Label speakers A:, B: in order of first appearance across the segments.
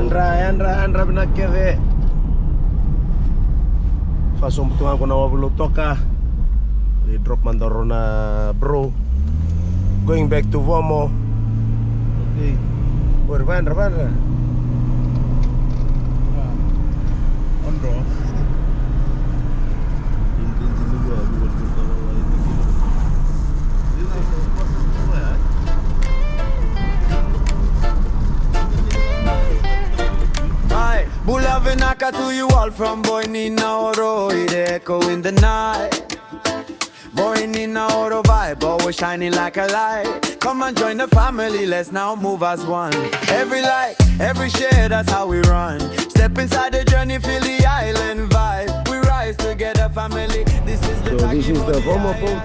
A: Andra vinakeve. Façon betul aku nawa belum toka. Di drop mandarona bro. Going back to Vomo. Okay. Bandra. Ondo.
B: Bula vinaka to you all from Boy Nina Oro, it echo in the night. Boy Nina Oro vibe, always shining like a light. Come and join the family, let's now move as one. Every like, every share, that's how we run. Step inside the journey, feel the island vibe. We rise together, family. This is the
A: Vomo boat.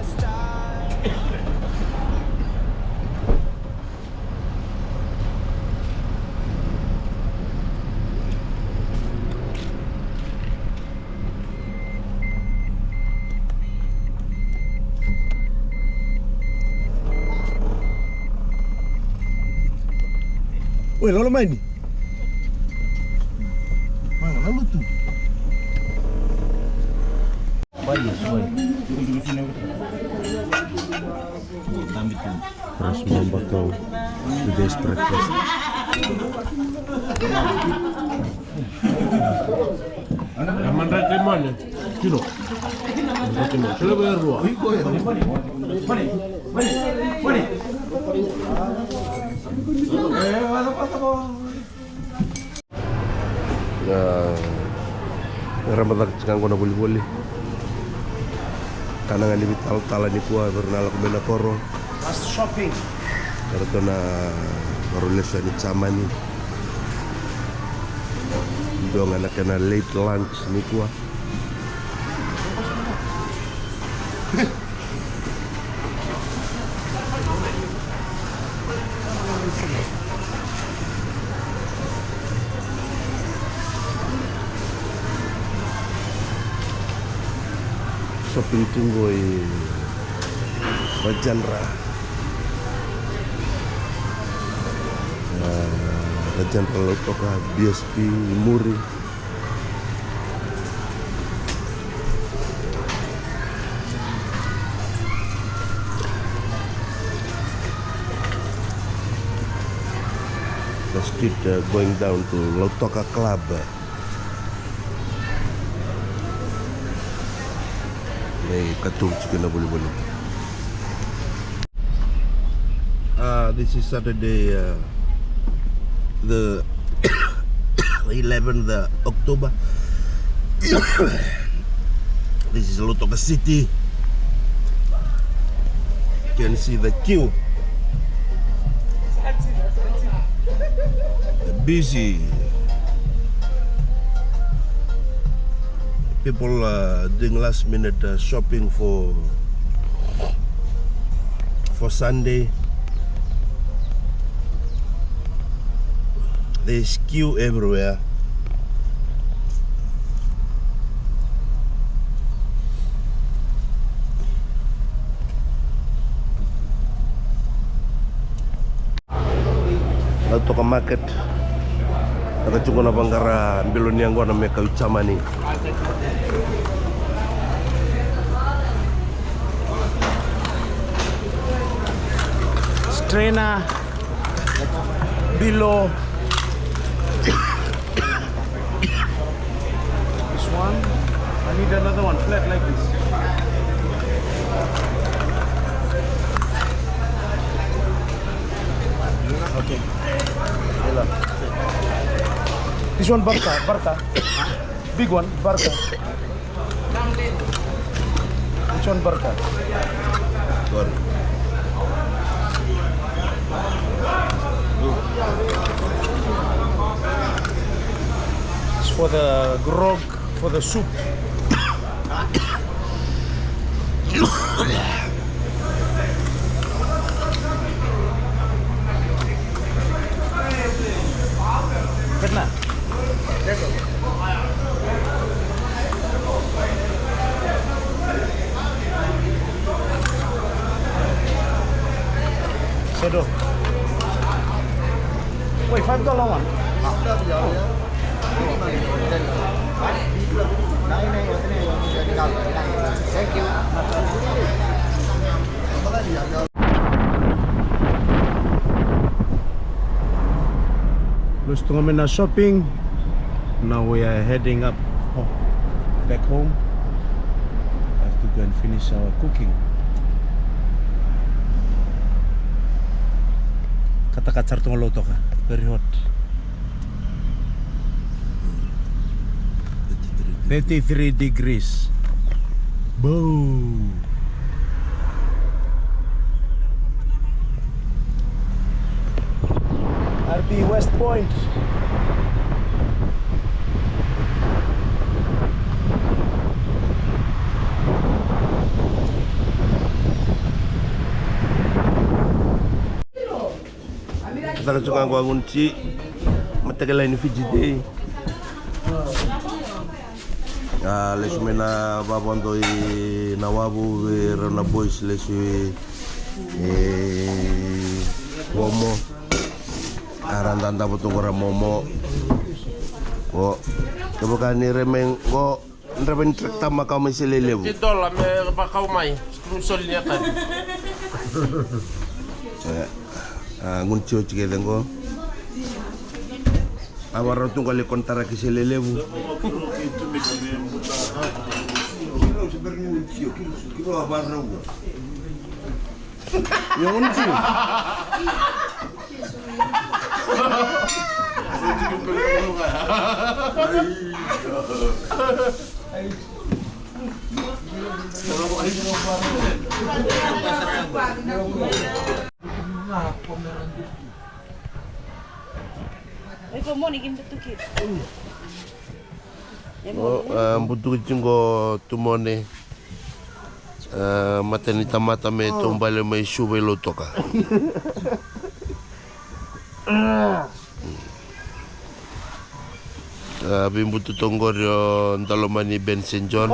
A: Weh, lo main ni? Mana lalu tu? Baik. Ras membakau today's breakfast. Aman rai lemon ni. Kilo. Kilo bayar dua. Mari. Ramadan sekarang kau nak boleh. Karena ngan limit tal ni kuah bernal aku bela koro. Fast shopping. Karena tu na baru lesa ni sama ni. Dua anak kena late lunch ni kuah. Shopping tunggu Rajanra Rajanra Lotoka BSP Muri let's keep going down to Lotoka Club. Katung juga nak boleh. This is Saturday, the 11th October. This is Lotoka City. You can see the queue. Busy. People doing last minute shopping for Sunday. There's queue everywhere. Lotoka market. Nakachukua na bangara mbiloni yangu na meka uchamani. Strainer below this one. I need another one flat like this. Okay. This one Barca. Big one, Barca. Which one Barca? Good. It's for the grog, for the soup. Ketna? Sedo. Wait, $5 one.
C: Thank you.
A: Gusto kami na shopping. Now we are heading up back home. Have to go and finish our cooking. Kata-kata tong loto ka. Very hot. 33 degrees. Boom. RP West Point. Kita suka gua ngunci matagal ini Fiji lesu mena babondo i nawabu rona boys lesu Vomo arandanda butungora momo kok kebukan ni remeng kok remen trek tama kau masih lelebu
D: Tidol me bakau mai skrusul niya kan.
A: nguncio cikelen ko awar tu kali kontara kisi lelebu yang ngunci butuh jenggo tumone maternita mata me tombale me sube lo toka bimbutu tonggor yo ndalomani bensin John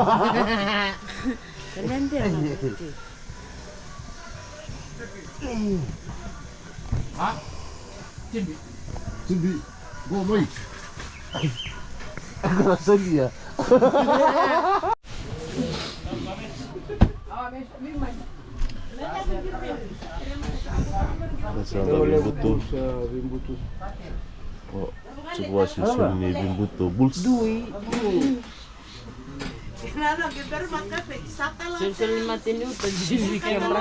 A: Cibi, gua baik. Rasa dia. Bimbutu. Oh, sebuah susun ini bimbutu. Bulls.
E: Susun matin itu jadi kamera.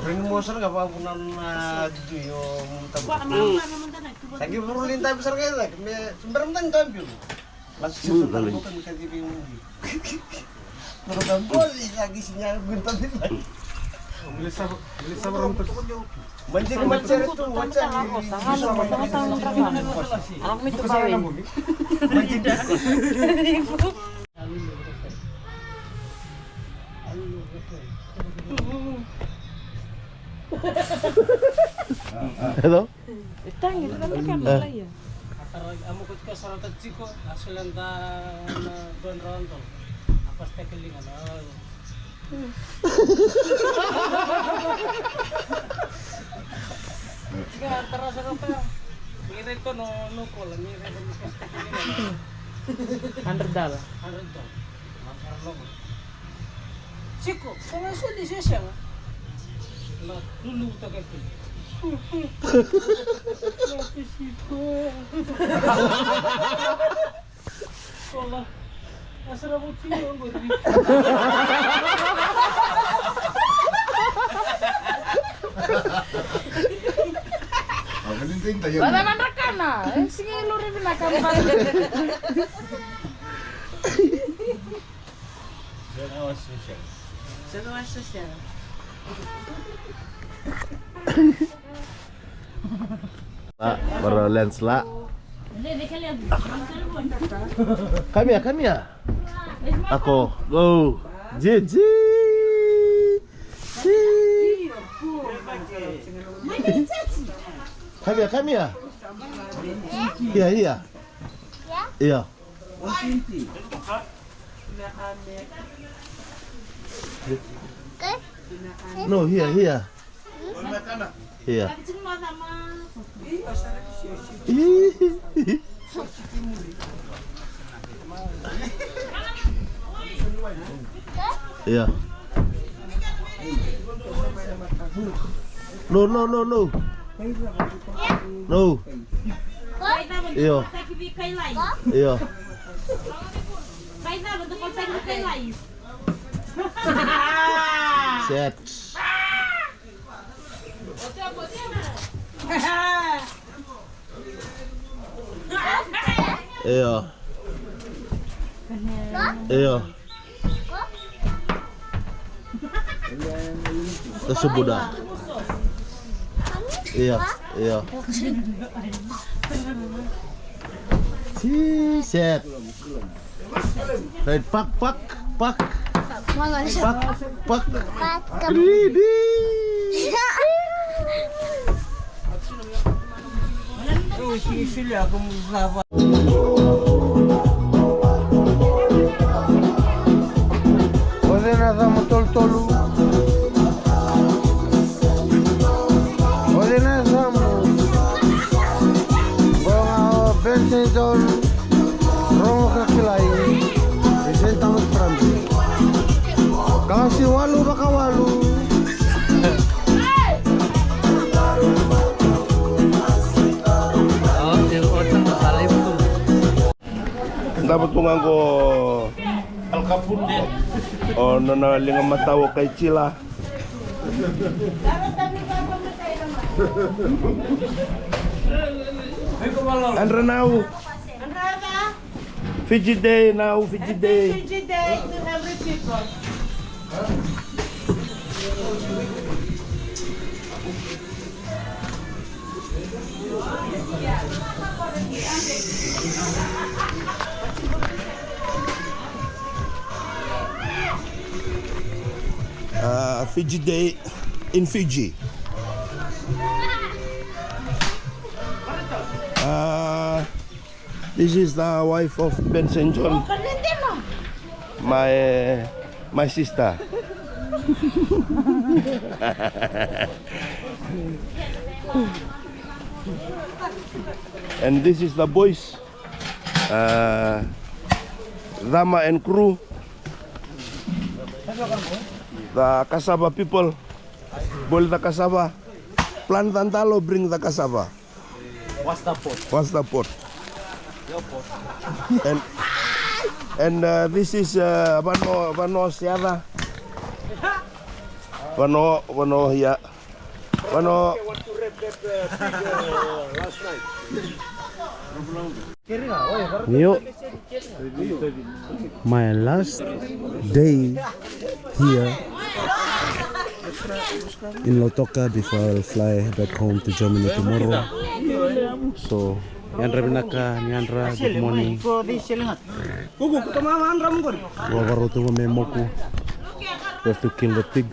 C: Ring moser gak apa punan gitu yo muntah. Lagi perlu lintah besar kayak sumber mentang tampil. Langsung bukan kan TV mundi. Kalau tampil lagi sinyal guntan lagi. Beli sabar untuk banjir macet itu macet.
E: Anak itu kawin.
A: Hello?
E: Itang itu kan ya.
F: Amo ko ka sa rata chiko asulanta na don rondo. Apas tekelingan. Tiga terasa apa? Ngire ko no ko lang ngire ko pas tekelingan.
E: $100.
F: Masarlo. Chiko, sama suli siya. La dulu to ka pili. Hola. Asal mo tiyo ang gori.
E: Bada man rakana. Sige lori vinaka ba. Sewa social.
A: Para lens la. Kami ya. Ako, go. Jiji. Kami ya. Iya. Iya. No, here. Here. Yeah. No. No. Iya. Iya. Set. Iya. Iya. Tersebut dah. Iya. Set. Right, pak. Ridi. Pwede na sa motol-tolu. Pwede na sa mga bensin romo kakilay. Presentamos prambi. Kasi walu baka walu. Dapat tungan ko
D: Alkapun din.
A: o nanalingan matawo kay Chila. Andra now. Fiji day now, Fiji day.
E: Fiji day to every people.
A: Fiji day in Fiji. This is the wife of Ben St. John. My sister. And this is the boys. Rama and crew. The cassava people boil the cassava. Plant tantalo, bring the cassava.
C: What's the pot?
A: What's the pot?
C: Your pot.
A: And this is Vano Siada. Vano here. Vano.
C: Last night.
G: Yo, my last day here in Lotoka before I'll fly back home to Germany tomorrow. So, Yandra Vinaka, Yandra, good morning. Wawarutu memoku. We have to kill the pig.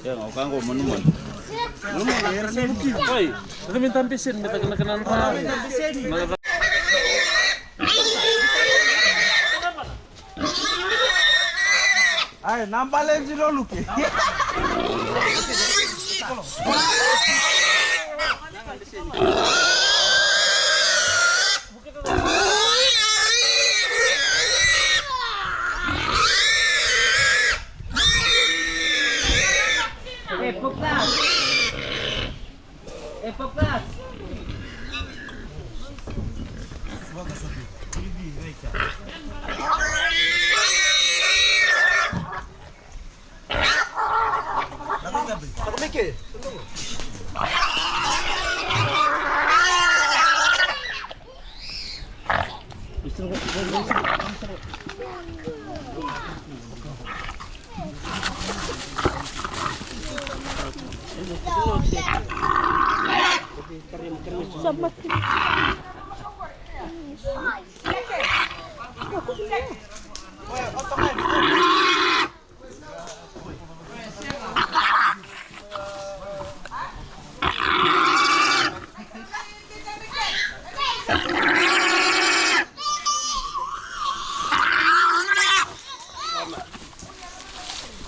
C: Ya, kau kan menuman.
D: Oi, kita minta pisin, minta kenalan orang.
C: Ay, nampalin si Lolo.
F: Epoklas.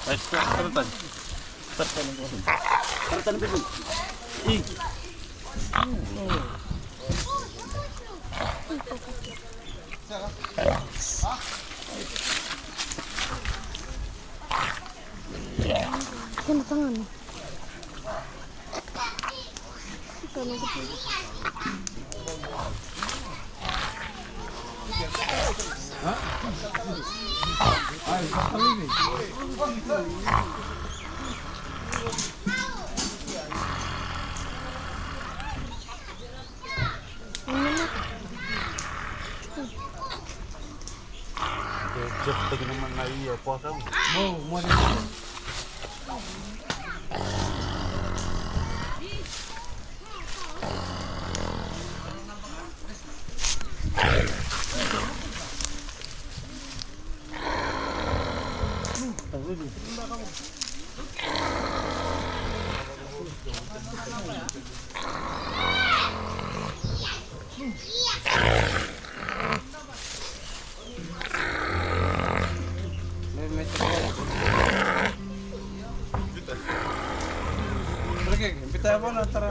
D: Ay, saratan. Saratan pipin. Ih.
H: Kena tangan.
G: Jeff lagi naman na iya po ka.
C: Mo. Kita apa antara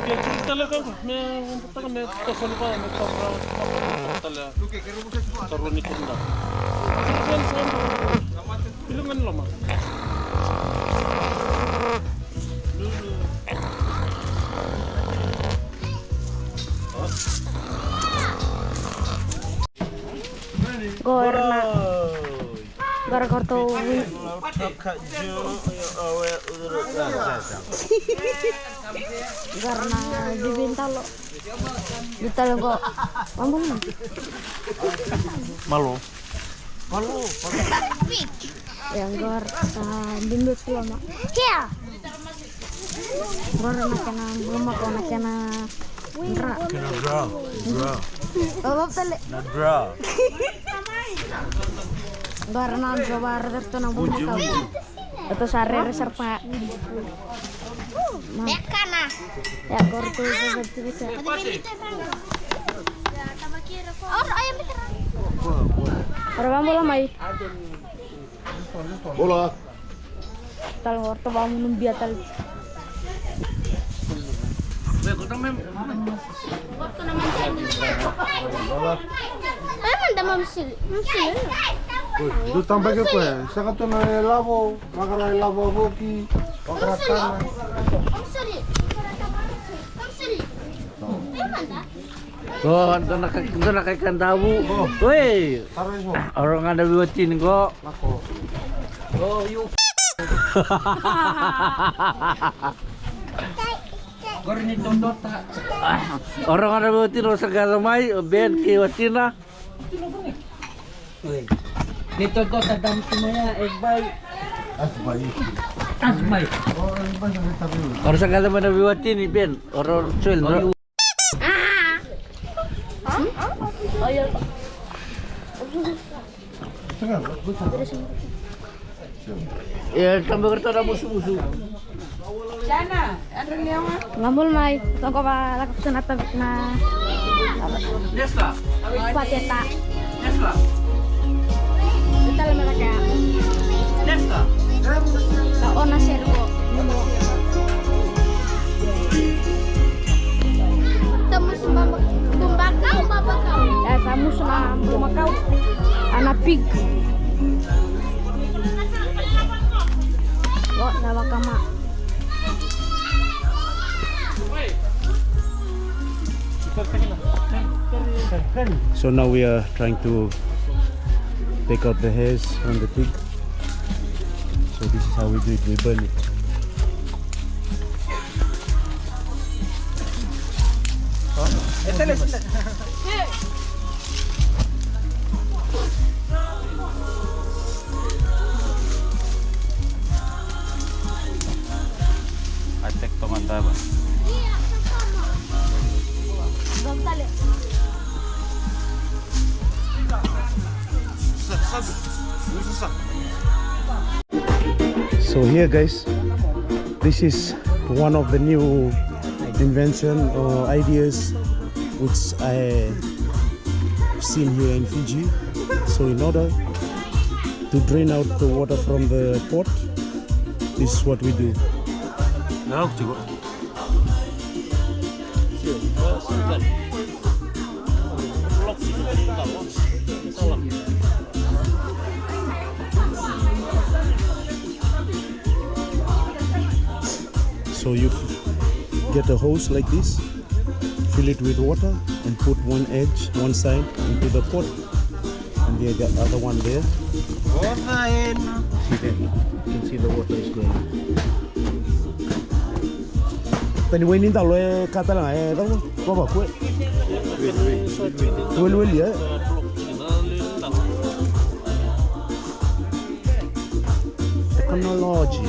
D: Ya, talaga. May kasalupa, may talaga. Taruh ni Kunda. Bilangan lama.
H: Gorna. Gara-gara tuh. Karena dibintalo. Bintalo kok. Mambung.
D: Malu.
H: Yang gor dindut selama. Kia. Gor na kana rumah ko na kana. Indra.
A: Kena draw.
H: Apa tele?
A: Na draw.
H: Gor na coba reserto na bumi ka. Ito sare reserva. Bekana. Ya gor tuh bisa. Or ayam biteran. Orang bola mai.
A: Bola.
H: Tal horto ba munum biatal. Emang mamsil.
A: Du tambah ke kue. Saka tu na labo, makara labo boki, makara tanah.
I: Kok ito nakikandabo. Uy!
A: Taruh mo.
I: Orang ada biwatin ko.
A: Ako.
I: Oh, yung Gornito dota. Orang ada biwatin sa galamay, ben kiwatin na. Uy. Nito dota dam tumaya egbay.
A: Asbay.
I: Asmay.
A: Oh, iba sa tabi.
I: Orang sa galamay na biwatin ben. Orang suel no. Ya, tambah kertas ada musuh-musuh.
H: Ngambul mai. Tongko ba lakap sunat na.
I: Desla.
H: Pateta.
I: Desla.
H: Betal mereka.
I: Desla.
H: Ka ona servo. Temu sembamba bumbakau babakau. Ya samu suna bumbakau. Anak pig. Oh, nama kama.
G: So now we are trying to take out the hairs from the pig. So this is how we do it, we burn it.
D: Atek tongan taba.
G: So here guys, this is one of the new invention or ideas which I seen here in Fiji. So in order to drain out the water from the pot, this is what we do. So you get a hose like this, fill it with water and put one edge, one side into the pot, and the other one there. See there, you can see the water is going. Tani wini talo kata lang talo baba kue. Well ya. Technology.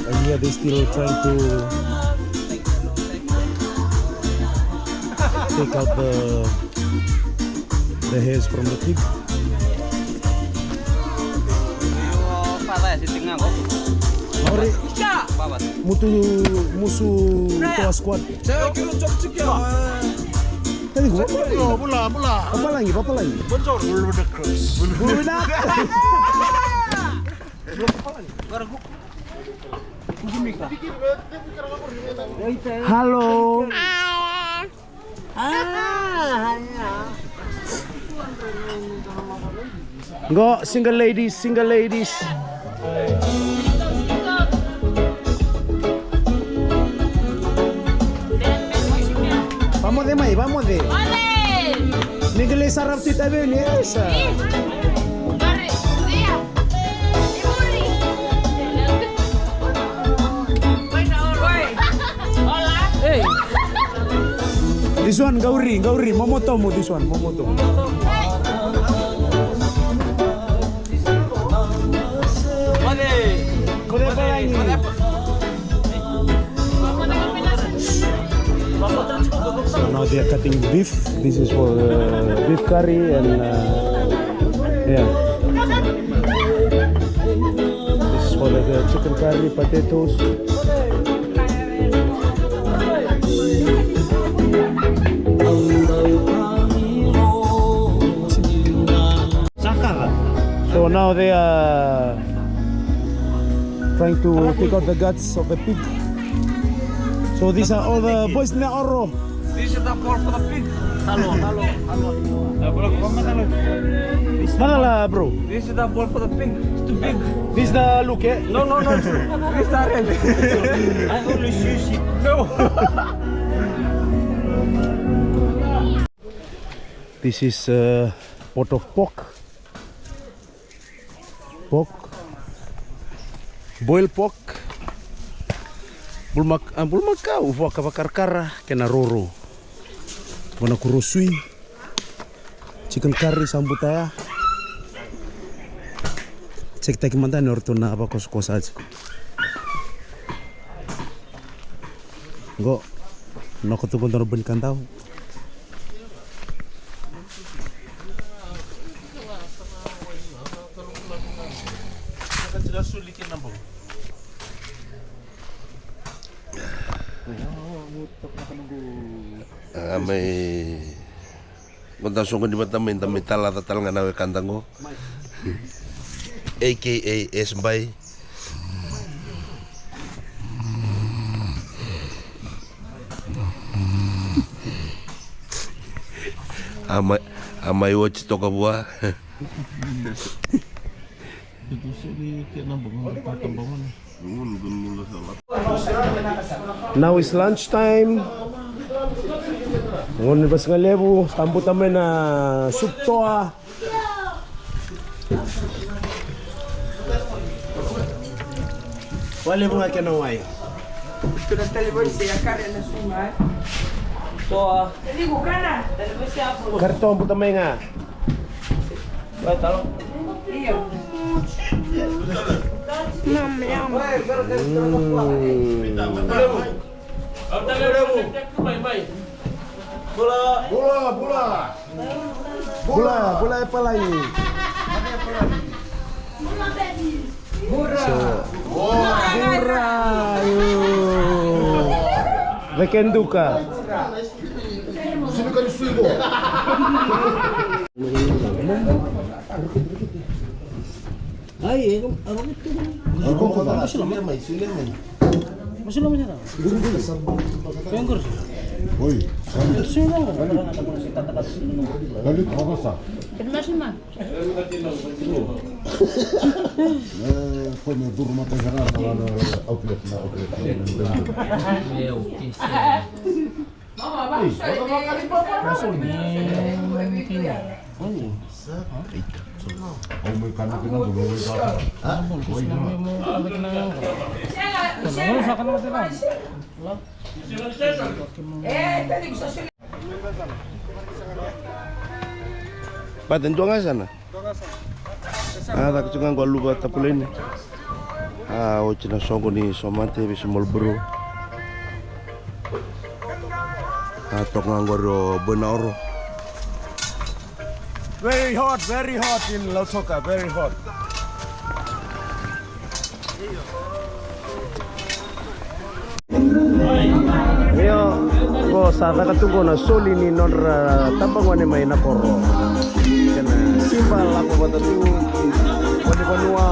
G: And here they still trying to take out the hairs from the pig. Ori musuh tua squad. Tadi gua Bula. Apa lagi? Bocor. Bula. Halo. Go single ladies. Vamos de. Nigel sarap tita beli esa. This one gauri, momotomo this one, momotomo. Kode apa lagi? So now they are cutting beef. This is for beef curry and yeah. This is for the chicken curry, potatoes. So now they are trying to take out the guts of the pig. So these are all the boys in the oro.
C: This is the ball for the pig. Hello.
G: Mana bro?
C: This is the ball for the pig. It's too big.
G: This is the look, eh?
C: No. This is the red. I only sushi. No.
G: This is a pot of pork. Boiled pork. Bulmaka uvo kabakar kena roro. Wana kurosui. Chicken curry sambutaya. Cek taki manda norto na apa kos aja. Go. Noko tu kontor ben kantau.
A: May kontasong di mata minta mitala tatal nga nawe kantango aka S-Bay. Amay watch to kabua.
G: Now is lunchtime. Ngon bas nga lebu, tambo tamen na suptoa. Wale mga kanaway. Karton po tamen nga.
C: Bula.
A: Bula apa lagi? Murah. Vekenduka.
F: Ay, abang itu. Masih lama ya? Kengkur.
J: Oi,
F: Sino lang.
J: galit ako sa.
H: Masih mah.
J: Pwede durma tayo na outlet. Oh, may kanak na gulay ka.
A: Paten tuang sana. Tak cungan gua lupa tapulin. O cina songo ni somante bisa molbro. Tok nganggoro benoro. Very hot in Lautoka, very hot. Yo, ko sa katunggo na soli ni nonra tambangwane may nakoro. Kana simbal ako batatu. Wani banua.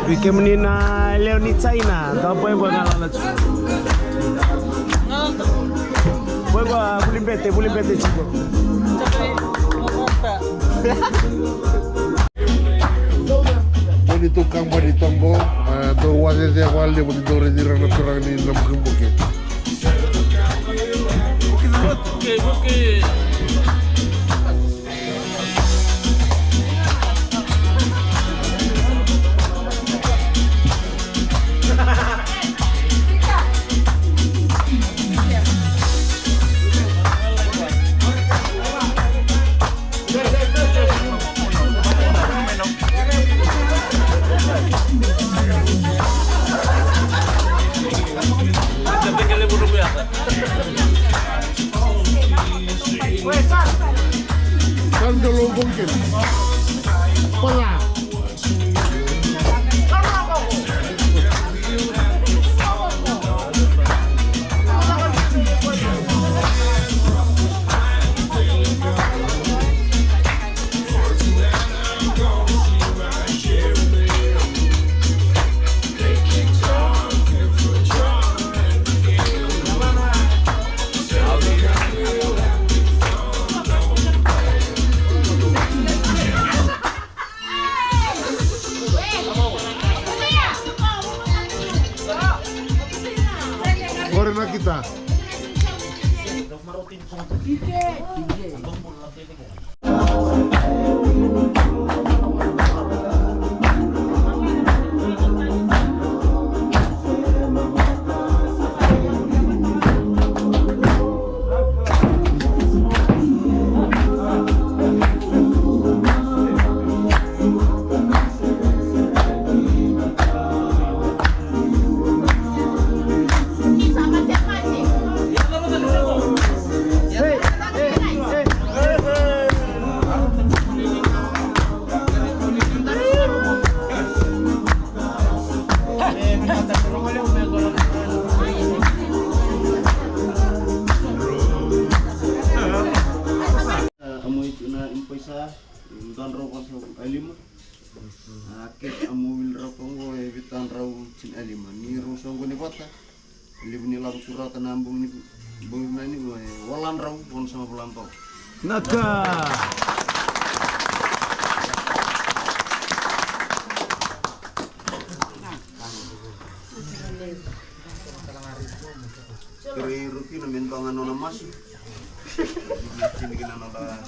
A: Wike menina leo ni China, tapo yang gua ngalah tu. Gua bulimbete chico.
J: Pwede tukang pwede tombo, to wase siya walde pwede to redira na turang ni namking bukit.
D: Porque
J: Kan kalau mungkin. Pala. Corre kita.
C: Don raw ko sa alima. Akit amuil raw ko ngo evitan raw sin alima. Ni rusong ko ni bata. Libu ni labu suratan ambung ni bung na ni walan raw kon sama pelampau.
A: Naka. Kiri rutin mentongan nona mas. Sini kena nona.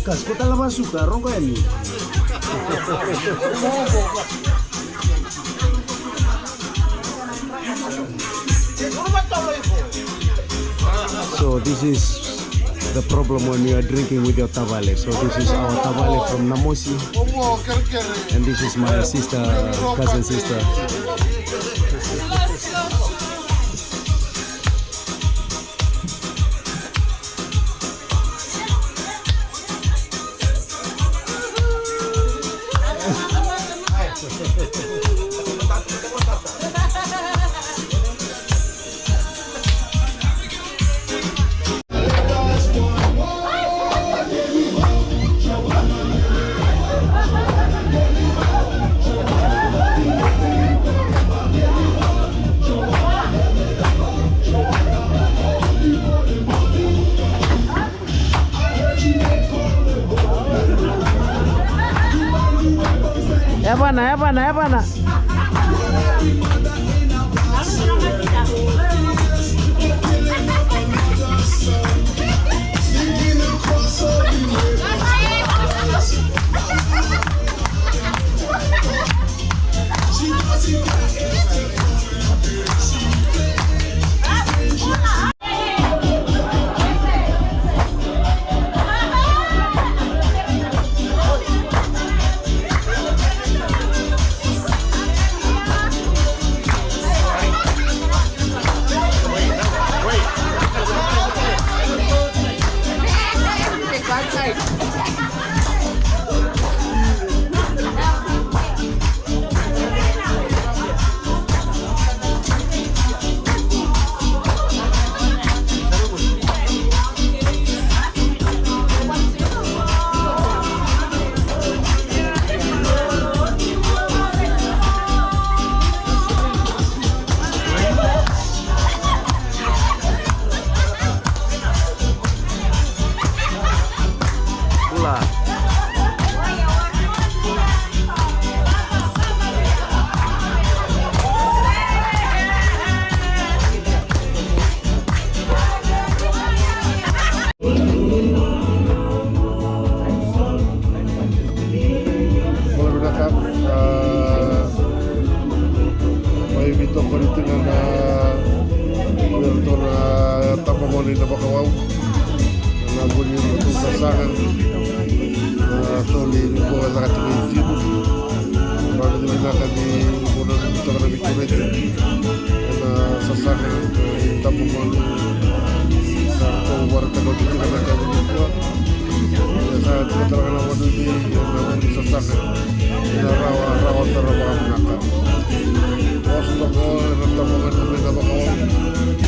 A: Kas, kota lah masuk dah, orang kau ini. So this is the problem when you are drinking with your tabale. So this is our tabale from Mojie, and this is my sister, cousin sister. Ya pana.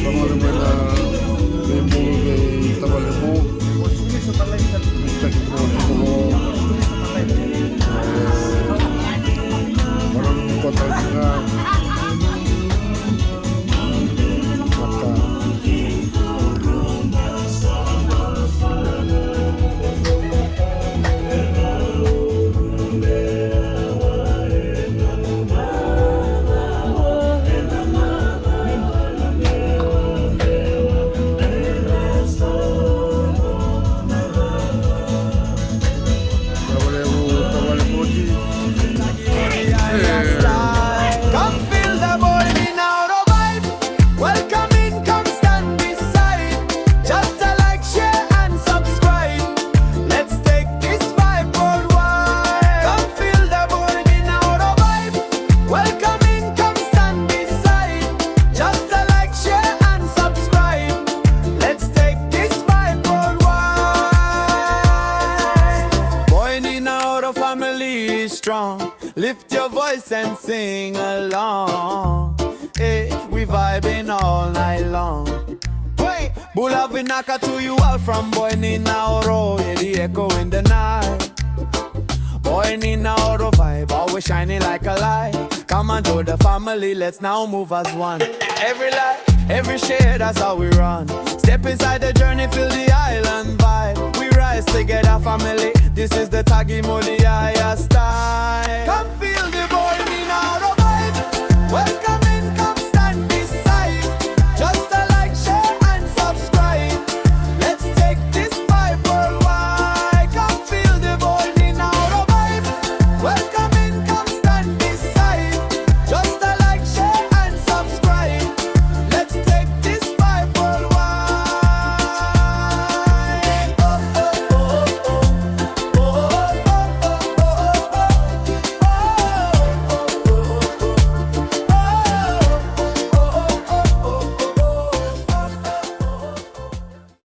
A: Vamos a
B: song. Lift your voice and sing along. Hey, we vibing all night long. Wait, Bula vinaka to you all from Boy Nina Oro. Yeah, the echo in the night. Boy Nina Oro vibe, always shining like a light. Come on, join the family, let's now move as one. Every light, every shade, that's how we run. Step inside the journey, feel the island vibe. We rise together, family. This is the Tagi Modiaya style. Come feel